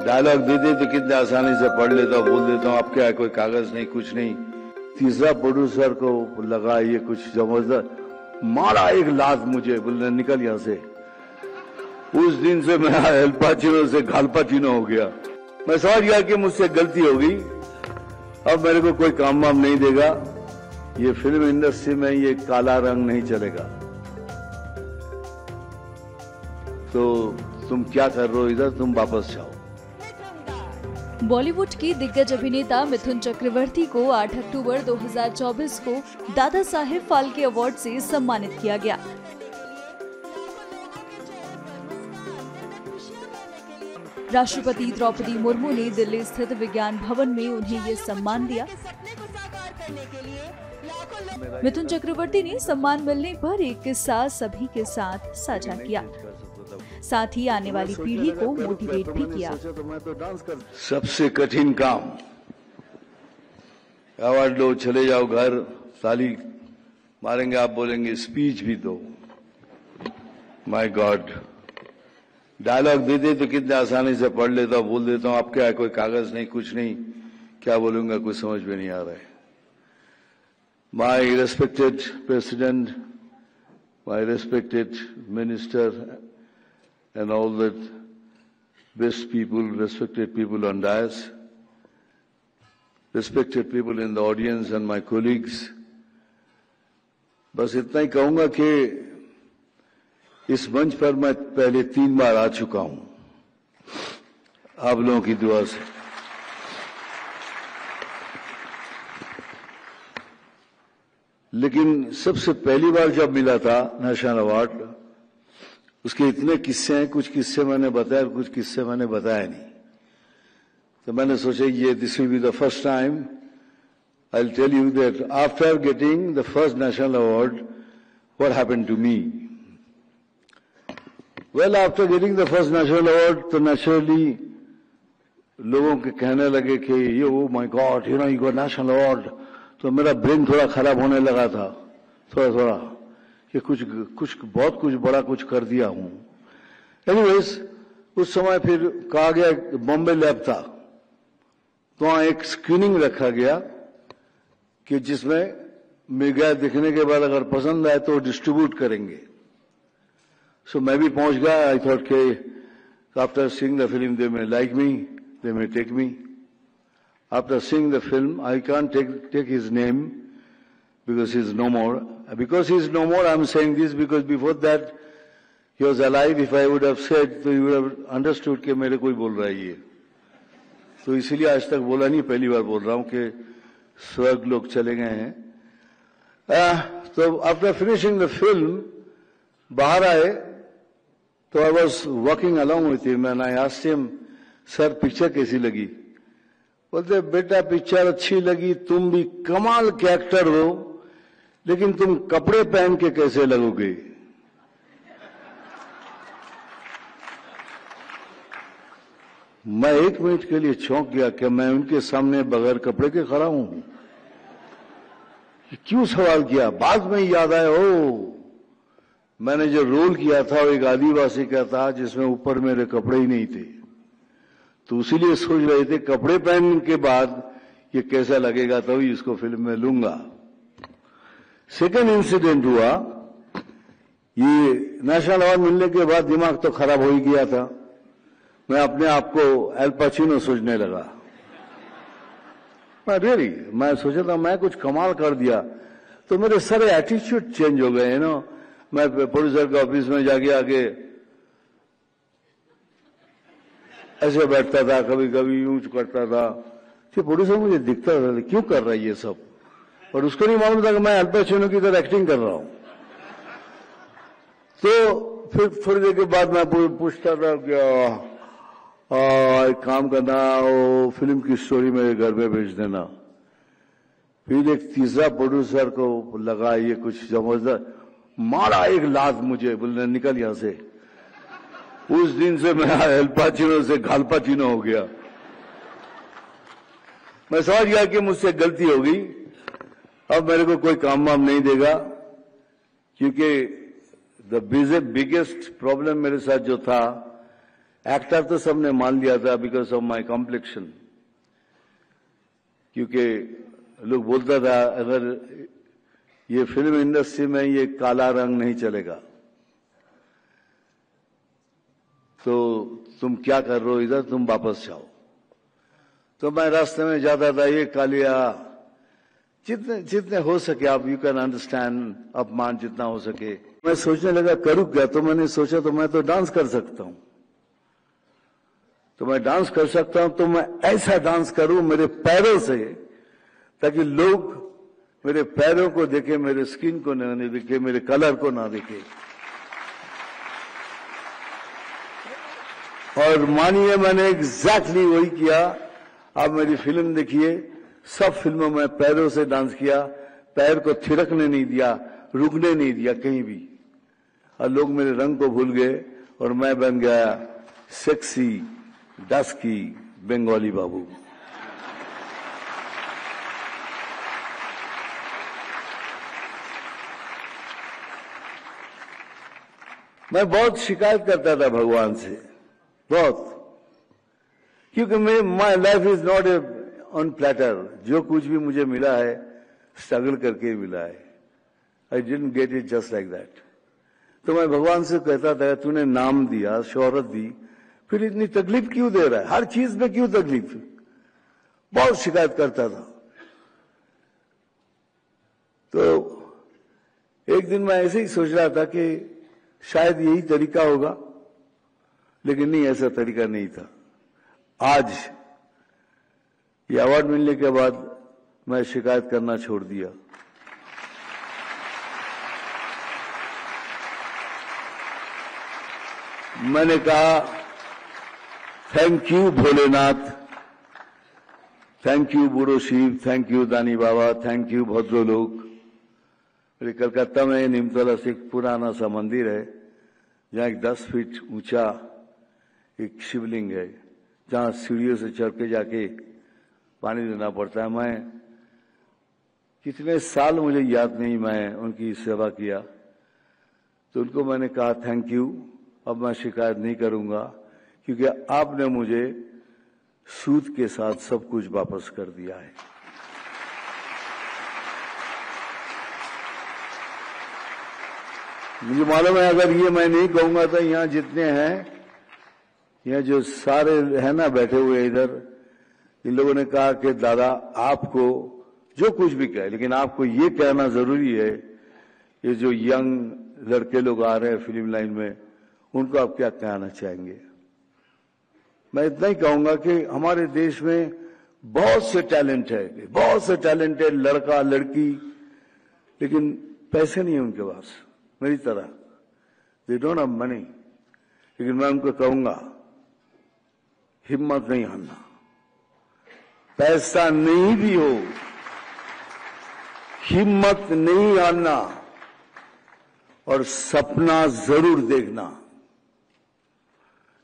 Dialogue दे दे तो कितने आसानी से पढ़ लेता हूँ, बोल देता हूँ। अब क्या है, कोई कागज नहीं, कुछ नहीं। तीसरा प्रोड्यूसर को लगा ये कुछ जबरदस्त, मारा एक लात मुझे, बोले निकल यहां से। उस दिन से मैं एल पाचिनो से घालपाचिनो हो गया। मैं समझ गया कि मुझसे गलती हो गई, अब मेरे को कोई काम वाम नहीं देगा। ये फिल्म इंडस्ट्री में ये काला रंग नहीं चलेगा। तो तुम क्या कर रहे हो इधर, तुम वापस जाओ। बॉलीवुड के दिग्गज अभिनेता मिथुन चक्रवर्ती को 8 अक्टूबर 2024 को दादा साहेब फाल्के अवार्ड से सम्मानित किया गया। राष्ट्रपति द्रौपदी मुर्मू ने दिल्ली स्थित विज्ञान भवन में उन्हें ये सम्मान दिया। मिथुन चक्रवर्ती ने सम्मान मिलने पर एक किस्सा सभी के साथ साझा किया, साथ ही आने वाली पीढ़ी को मोटिवेट भी किया। सबसे कठिन काम, अवार्ड लो, चले जाओ घर, ताली मारेंगे, आप बोलेंगे स्पीच भी दो। माय गॉड, डायलॉग दे दे तो कितने आसानी से पढ़ लेता हूँ, बोल देता हूँ। अब क्या है, कोई कागज नहीं, कुछ नहीं, क्या बोलूंगा कुछ समझ में नहीं आ रहा है। My respected president, my respected minister and all the best people, respected people on dais, respected people in the audience and my colleagues, बस इतना ही कहूंगा कि इस मंच पर मैं पहले 3 बार आ चुका हूं आप लोगों की दुआ से। लेकिन सबसे पहली बार जब मिला था नेशनल अवार्ड, उसके इतने किस्से हैं, कुछ किस्से मैंने बताया, कुछ किस्से मैंने बताया नहीं। तो मैंने सोचा ये this will be the first time I will tell you that after getting the first national award what happened to me. Well, after getting the first national award तो नेचुरली लोगों के कहने लगे कि ये oh my God, you know you got national award. तो मेरा brain थोड़ा खराब होने लगा था, थोड़ा कि कुछ बहुत कुछ बड़ा कुछ कर दिया हूं। एनीवेज, उस समय फिर कहा गया, बॉम्बे लैब था, तो वहां एक स्क्रीनिंग रखा गया कि जिसमें मेगा देखने के बाद अगर पसंद आए तो डिस्ट्रीब्यूट करेंगे। सो मैं भी पहुंच गया। आई थॉट के after seeing the film they may like me, they may take me. After seeing the film I can't take his name because he is no more. Because he is no more, I am saying this, because before that he was alive. If I would have said, तो you would have understood कि मेरे कोई बोल रहा है ये। तो इसीलिए आज तक बोला नहीं, पहली बार बोल रहा हूं कि स्वर्ग लोग चले गए हैं। तो आफ्टर फिनिशिंग द फिल्म बाहर आए तो I was walking along with him and I asked him, sir picture कैसी लगी? बोलते, बेटा पिक्चर अच्छी लगी, तुम भी कमाल के एक्टर हो, लेकिन तुम कपड़े पहन के कैसे लगोगे? मैं 1 मिनट के लिए चौंक गया कि मैं उनके सामने बगैर कपड़े के खड़ा हूं। क्यों सवाल किया? बाद में याद आया, ओ मैंने जो रोल किया था वो एक आदिवासी का था जिसमें ऊपर मेरे कपड़े ही नहीं थे। तो इसीलिए सोच रहे थे कपड़े पहनने के बाद ये कैसा लगेगा, तभी इसको फिल्म में लूंगा। सेकेंड इंसिडेंट हुआ, ये नेशनल अवार्ड मिलने के बाद दिमाग तो खराब हो ही गया था। मैं अपने आप को एल पाचिनो सोचने लगा। मैं सोचा था मैं कुछ कमाल कर दिया। तो मेरे सारे एटीट्यूड चेंज हो गए ना। मैं प्रोड्यूसर के ऑफिस में जाके आके ऐसे बैठता था, कभी कभी यूं करता था। फिर प्रोड्यूसर मुझे दिखता था क्यों कर रहा है ये सब, और उसको नहीं मालूम था कि मैं एल पाचिनो की तरह एक्टिंग कर रहा हूं। तो फिर थोड़ी देर के बाद मैं पूछता था क्या एक काम करना, वो फिल्म की स्टोरी मेरे घर में भेज देना। फिर एक तीसरा प्रोड्यूसर को लगा ये कुछ जबरदस्त, मारा एक लात मुझे, बोलने निकल यहां से। उस दिन से मैं एल पाचिनो से घालपाचिनो हो गया। मैं समझ गया कि मुझसे गलती हो गई, अब मेरे को कोई काम वाम नहीं देगा। क्योंकि बिगेस्ट प्रॉब्लम मेरे साथ जो था, एक्टर तो सबने मान लिया था बिकॉज ऑफ माय कॉम्प्लेक्शन, क्योंकि लोग बोलता था अगर ये फिल्म इंडस्ट्री में ये काला रंग नहीं चलेगा तो तुम क्या कर रहे हो इधर, तुम वापस जाओ। तो मैं रास्ते में जाता था, ये कालिया, जितने हो सके आप, यू कैन अंडरस्टैंड, अपमान जितना हो सके। मैं सोचने लगा करूं क्या, तो मैंने सोचा तो मैं तो डांस कर सकता हूं, तो मैं डांस कर सकता हूं तो मैं ऐसा डांस करूं मेरे पैरों से, ताकि लोग मेरे पैरों को देखे, मेरे स्किन को नहीं देखे, मेरे कलर को ना देखे। और मानिए मैंने एग्जैक्टली वही किया। आप मेरी फिल्म देखिए, सब फिल्मों में पैरों से डांस किया, पैर को थिरकने नहीं दिया, रुकने नहीं दिया कहीं भी, और लोग मेरे रंग को भूल गए और मैं बन गया सेक्सी डस्की बंगाली बाबू। मैं बहुत शिकायत करता था भगवान से, बहुत, क्योंकि my life is not a on platter. जो कुछ भी मुझे मिला है स्ट्रगल करके मिला है। I didn't get it just like that. तो मैं भगवान से कहता था तूने नाम दिया, शोहरत दी, फिर इतनी तकलीफ क्यों दे रहा है, हर चीज में क्यों तकलीफ। बहुत शिकायत करता था। तो एक दिन मैं ऐसे ही सोच रहा था कि शायद यही तरीका होगा, लेकिन नहीं, ऐसा तरीका नहीं था। आज ये अवार्ड मिलने के बाद मैं शिकायत करना छोड़ दिया। मैंने कहा thank you Bholenath, thank you बूढ़ो शिव, थैंक यू दानी बाबा, थैंक यू भद्रो लोग। मेरे कलकत्ता में निमतला से एक पुराना सा मंदिर है, जहां एक 10 फीट ऊंचा एक शिवलिंग है, जहां सीढ़ियों से चढ़ के जाके पानी देना पड़ता है। मैं कितने साल मुझे याद नहीं, मैं उनकी सेवा किया। तो उनको मैंने कहा थैंक यू, अब मैं शिकायत नहीं करूंगा, क्योंकि आपने मुझे सूद के साथ सब कुछ वापस कर दिया है। मुझे मालूम है अगर ये मैं नहीं कहूंगा तो यहां जितने हैं, यहां जो सारे है ना बैठे हुए इधर, इन लोगों ने कहा कि दादा आपको जो कुछ भी कहे, लेकिन आपको ये कहना जरूरी है, ये जो यंग लड़के लोग आ रहे हैं फिल्म लाइन में, उनको आप क्या कहना चाहेंगे। मैं इतना ही कहूंगा कि हमारे देश में बहुत से टैलेंट है, बहुत से टैलेंटेड लड़का लड़की, लेकिन पैसे नहीं है उनके पास, मेरी तरह, दे डोंट हैव मनी। लेकिन मैं उनको कहूंगा हिम्मत नहीं हारना, पैसा नहीं भी हो, हिम्मत नहीं हारना, और सपना जरूर देखना,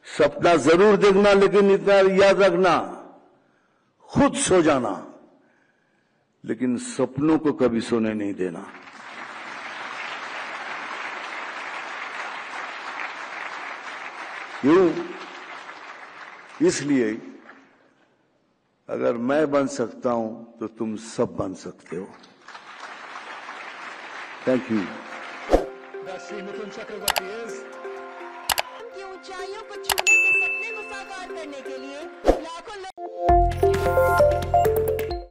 सपना जरूर देखना, लेकिन इतना याद रखना, खुद सो जाना, लेकिन सपनों को कभी सोने नहीं देना। क्यों? इसलिए अगर मैं बन सकता हूं तो तुम सब बन सकते हो। Thank you. श्री मिथुन चक्रवर्ती की ऊंचाइयों को छूने के सपने को साकार करने के लिए